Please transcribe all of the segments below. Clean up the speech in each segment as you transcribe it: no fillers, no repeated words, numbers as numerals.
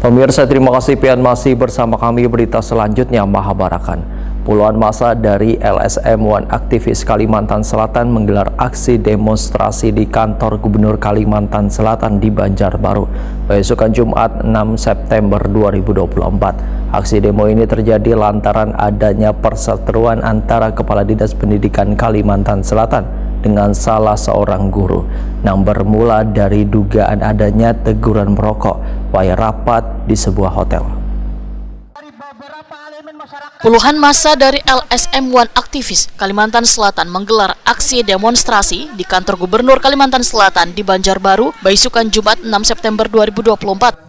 Pemirsa, terima kasih pian masih bersama kami. Berita selanjutnya, Mahabarakan. Puluhan massa dari LSM One aktivis Kalimantan Selatan menggelar aksi demonstrasi di kantor Gubernur Kalimantan Selatan di Banjarbaru besokan Jumat 6 September 2024. Aksi demo ini terjadi lantaran adanya perseteruan antara Kepala Dinas Pendidikan Kalimantan Selatan dengan salah seorang guru yang bermula dari dugaan adanya teguran merokok wayah rapat di sebuah hotel. Puluhan massa dari LSM One aktivis Kalimantan Selatan menggelar aksi demonstrasi di kantor Gubernur Kalimantan Selatan di Banjarbaru besokan Jumat 6 September 2024.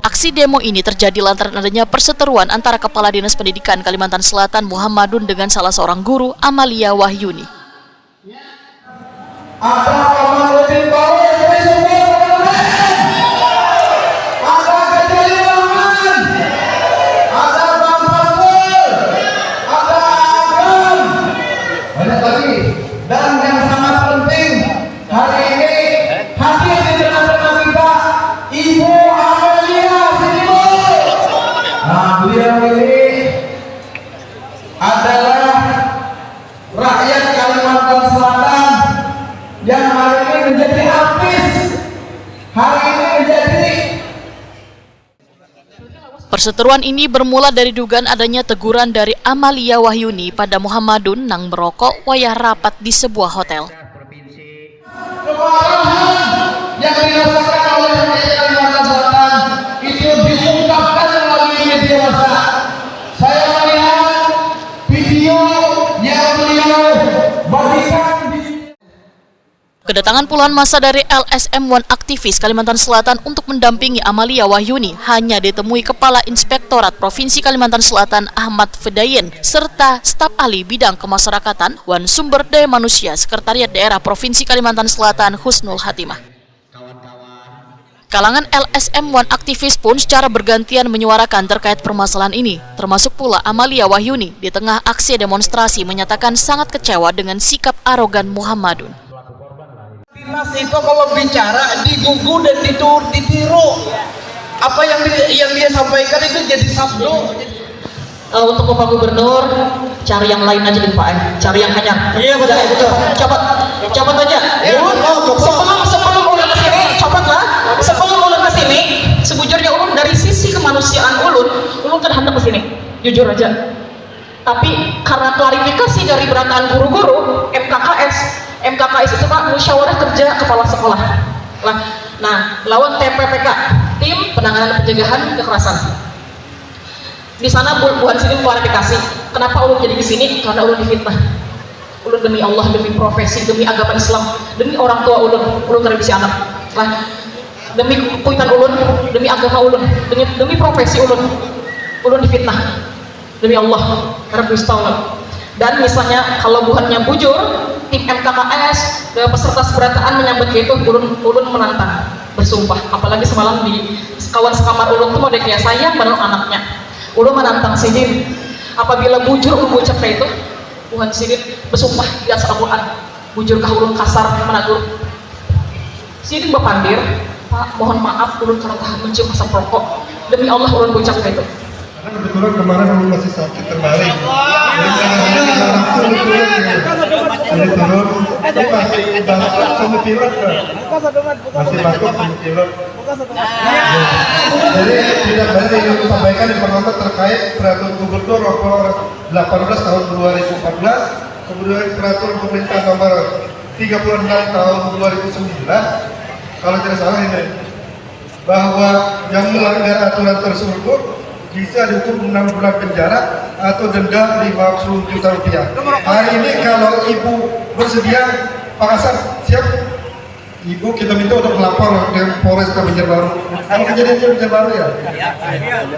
Aksi demo ini terjadi lantaran adanya perseteruan antara Kepala Dinas Pendidikan Kalimantan Selatan Muhammadun dengan salah seorang guru, Amalia Wahyuni. Dan yang sangat penting hari ini hadir di tengah-tengah kita Ibu Amalia Sinibo. Nah, beliau ini adalah rakyat Kalimantan Selatan yang hari ini menjadi artis, hari ini menjadi. Perseteruan ini bermula dari dugaan adanya teguran dari Amalia Wahyuni pada Muhammadun nang merokok wayah rapat di sebuah hotel. Kemarahan yang dirasakan oleh rakyat Kalimantan Selatan itu diungkapkan melalui media massa. Saya melihat video yang beliau bagikan. Kedatangan puluhan massa dari LSM One aktivis Kalimantan Selatan untuk mendampingi Amalia Wahyuni hanya ditemui Kepala Inspektorat Provinsi Kalimantan Selatan Ahmad Fedayen serta staf ahli bidang kemasyarakatan Wan Sumber Daya Manusia Sekretariat Daerah Provinsi Kalimantan Selatan Husnul Hatimah. Kalangan LSM One aktivis pun secara bergantian menyuarakan terkait permasalahan ini, termasuk pula Amalia Wahyuni di tengah aksi demonstrasi menyatakan sangat kecewa dengan sikap arogan Muhammadun. Dinas itu kalau bicara digugu dan ditiru. Apa yang dia sampaikan itu jadi sabdo. Untuk Bapak Gubernur, cari yang lain aja Pak, cari yang hanyar. Iya betul. Coba aja. Sebelum ulun ke sini, cobalah. Sebelum ulun ke sini, sebujurnya ulun dari sisi kemanusiaan ulun kan hendak ke sini, jujur aja. Tapi karena klarifikasi dari berataan guru-guru MKKS itu Pak, musyawarah kerja kepala sekolah. Nah, lawan TPPK, tim penanganan pencegahan kekerasan. Di sana bukan sini klarifikasi. Kenapa ulun jadi di sini? Karena ulun difitnah. Ulun demi Allah, demi profesi, demi agama Islam, demi orang tua ulun terbisi anak. Demi kuitan ulun, demi agama ulun, demi profesi ulun difitnah. Demi Allah, karena Gustaullah. Dan misalnya kalau bukannya bujur, tim MKKS peserta seberataan menyambut itu ulun menantang, bersumpah. Apalagi semalam di kawan sekamar ulun tuh mau kayak sayang bareng anaknya. Ulun menantang sidin. Apabila bujur ulun ucap kayak itu, Tuhan sidin bersumpah di atas Al-Quran. Bujurkah ulun kasar menagur? Sidin bapandir, Pak mohon maaf ulun karena tahan mencium asap rokok. Demi Allah ulun ucap kayak itu. Karena kebetulan kemarin aku masih sakit terbalik. Jadi turun, tapi masih batuk sama pilek kan? Masih batuk sama pilek. Jadi tidak banyak yang ingin sampaikan di penonton terkait peraturan Gubernur Nomor 18 Tahun 2014, kemudian peraturan Pemerintah Nomor 36 Tahun 2009. Kalau tidak salah ini, bahwa yang melanggar aturan tersebut bisa dihukum 6 bulan penjara atau denda 50 juta rupiah. Hari ini kalau Ibu bersedia, Pak Hasan siap? Ibu kita minta untuk melapor ke Polresta Banjarbaru. Kalau kejadiannya Banjarbaru ya?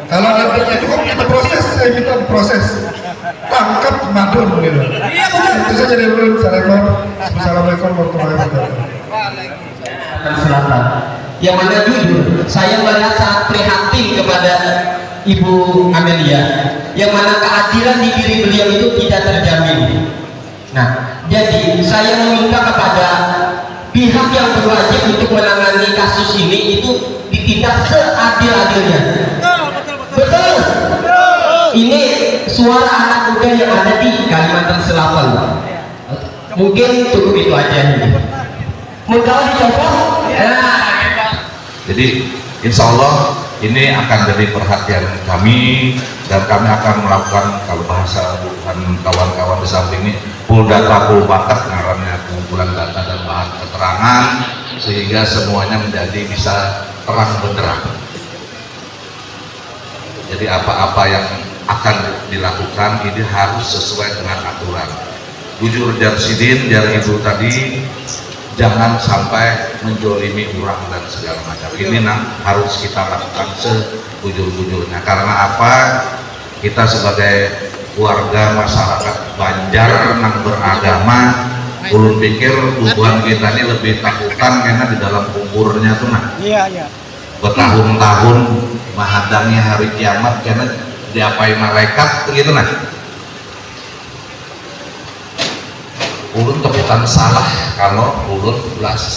Kalau nantinya cukup kita proses, saya minta proses. Tangkap madun gitu. Itu saja dari ulun. Assalamualaikum warahmatullahi wabarakatuh. Selatan. Yang mana jujur, saya merasa sangat prihatin kepada Ibu Amelia, yang mana keadilan di diri beliau itu tidak terjamin. Nah, jadi saya meminta kepada pihak yang berwajib untuk menangani kasus ini itu ditindak seadil-adilnya. Betul. Ini suara anak muda yang ada di Kalimantan Selatan. Mungkin cukup itu aja. Mudah dicoba. Jadi insya Allah ini akan jadi perhatian kami, dan kami akan melakukan, kalau bahasa bukan kawan-kawan di samping ini, pool data, pool bakat, ngarannya pengumpulan data dan bahan keterangan, sehingga semuanya menjadi bisa terang benderang. Jadi apa-apa yang akan dilakukan ini harus sesuai dengan aturan. Jujur jar sidin, jar ibu tadi, jangan sampai menjolimi orang dan segala macam. Ini harus kita lakukan sebujur-bujurnya. Karena apa? Kita sebagai warga masyarakat Banjar yang beragama, ulun pikir Tuhan kita ini lebih takutan karena di dalam kuburnya tuh bertahun-tahun menghadangnya hari kiamat karena diapai malaikat begitu ulun kebutan salah kalau ulun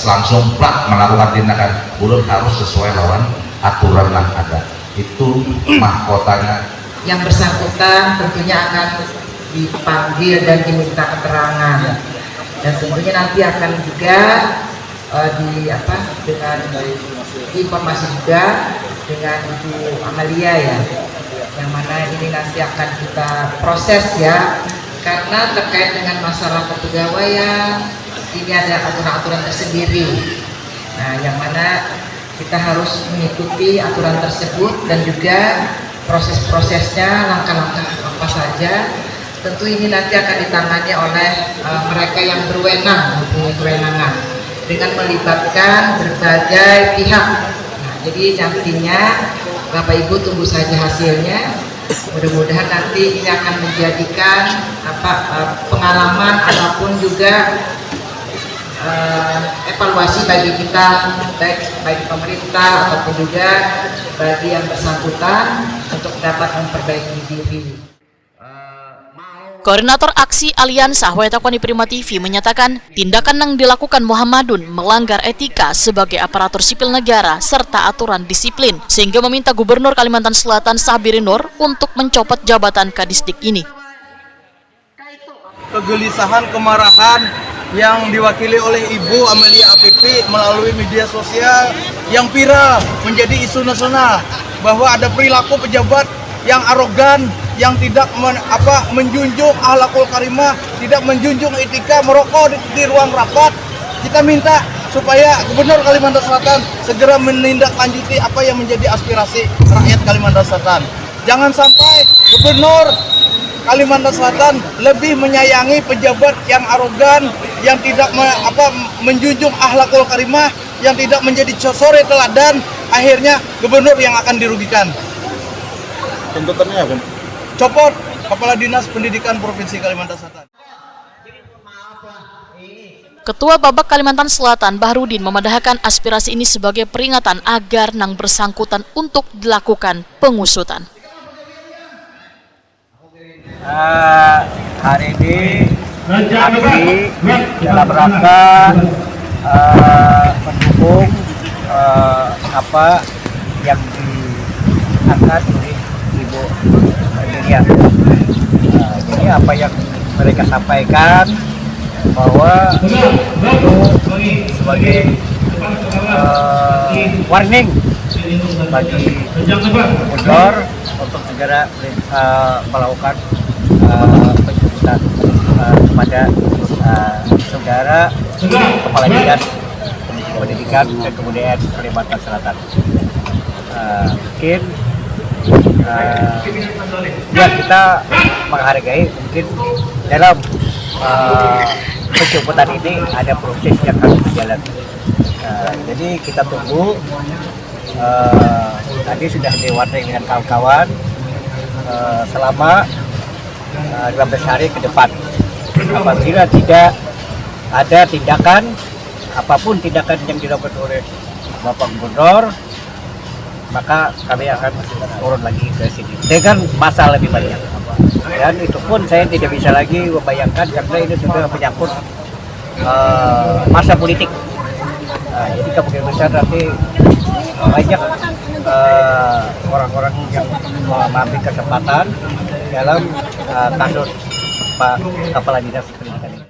langsung melakukan tindakan. Ulun harus sesuai lawan aturan yang ada. Itu mahkotanya. Yang bersangkutan tentunya akan dipanggil dan diminta keterangan, dan tentunya nanti akan juga dengan informasi juga dengan Ibu Amalia ya, yang mana ini nanti akan kita proses ya, karena terkait dengan masalah kepegawaian ini ada aturan-aturan tersendiri. Nah, yang mana kita harus mengikuti aturan tersebut dan juga proses-prosesnya, langkah-langkah apa saja. Tentu ini nanti akan ditangani oleh mereka yang berwenang, mempunyai kewenangan, dengan melibatkan berbagai pihak. Nah, jadi nantinya Bapak Ibu tunggu saja hasilnya. Mudah-mudahan nanti ini akan menjadikan pengalaman ataupun juga evaluasi bagi kita, baik bagi pemerintah ataupun juga bagi yang bersangkutan untuk dapat memperbaiki diri. Koordinator Aksi Aliansa Wetakoni Prima TV menyatakan tindakan yang dilakukan Muhammadun melanggar etika sebagai aparatur sipil negara serta aturan disiplin, sehingga meminta Gubernur Kalimantan Selatan Sabiri Nur untuk mencopot jabatan Kadisdik ini. Kegelisahan, kemarahan yang diwakili oleh Ibu Amalia APP melalui media sosial yang viral menjadi isu nasional bahwa ada perilaku pejabat yang arogan, yang tidak menjunjung akhlakul karimah, tidak menjunjung etika, merokok di ruang rapat. Kita minta supaya Gubernur Kalimantan Selatan segera menindaklanjuti apa yang menjadi aspirasi rakyat Kalimantan Selatan. Jangan sampai Gubernur Kalimantan Selatan lebih menyayangi pejabat yang arogan, yang tidak menjunjung akhlakul karimah, yang tidak menjadi sore teladan. Akhirnya Gubernur yang akan dirugikan. Tuntutannya apa? Copot Kepala Dinas Pendidikan Provinsi Kalimantan Selatan. Ketua Babak Kalimantan Selatan Bahrudin memadahkan aspirasi ini sebagai peringatan agar yang bersangkutan untuk dilakukan pengusutan. Hari ini aksi dalam rangka mendukung apa yang diangkat oleh Ibu Amalia. Jadi apa yang mereka sampaikan bahwa itu sebagai warning bagi Gubernur untuk segera melakukan penjemputan kepada saudara Kepala Dinas Pendidikan dan Kebudayaan Kalimantan Selatan. Mungkin ya kita menghargai mungkin dalam penjemputan ini ada proses yang harus berjalan. Jadi kita tunggu. Tadi sudah diwarnai dengan kawan-kawan selama 12 hari ke depan. Apabila tidak ada tindakan, apapun tindakan yang dilakukan oleh Bapak Gubernur, maka kami akan turun lagi ke sini dengan masa lebih banyak. Dan itu pun saya tidak bisa lagi membayangkan karena ini sudah menyangkut masa politik. jadi kemungkinan besar nanti banyak orang-orang yang mengambil kesempatan dalam kasus Pak Kepala Dinas Pendidikan ini.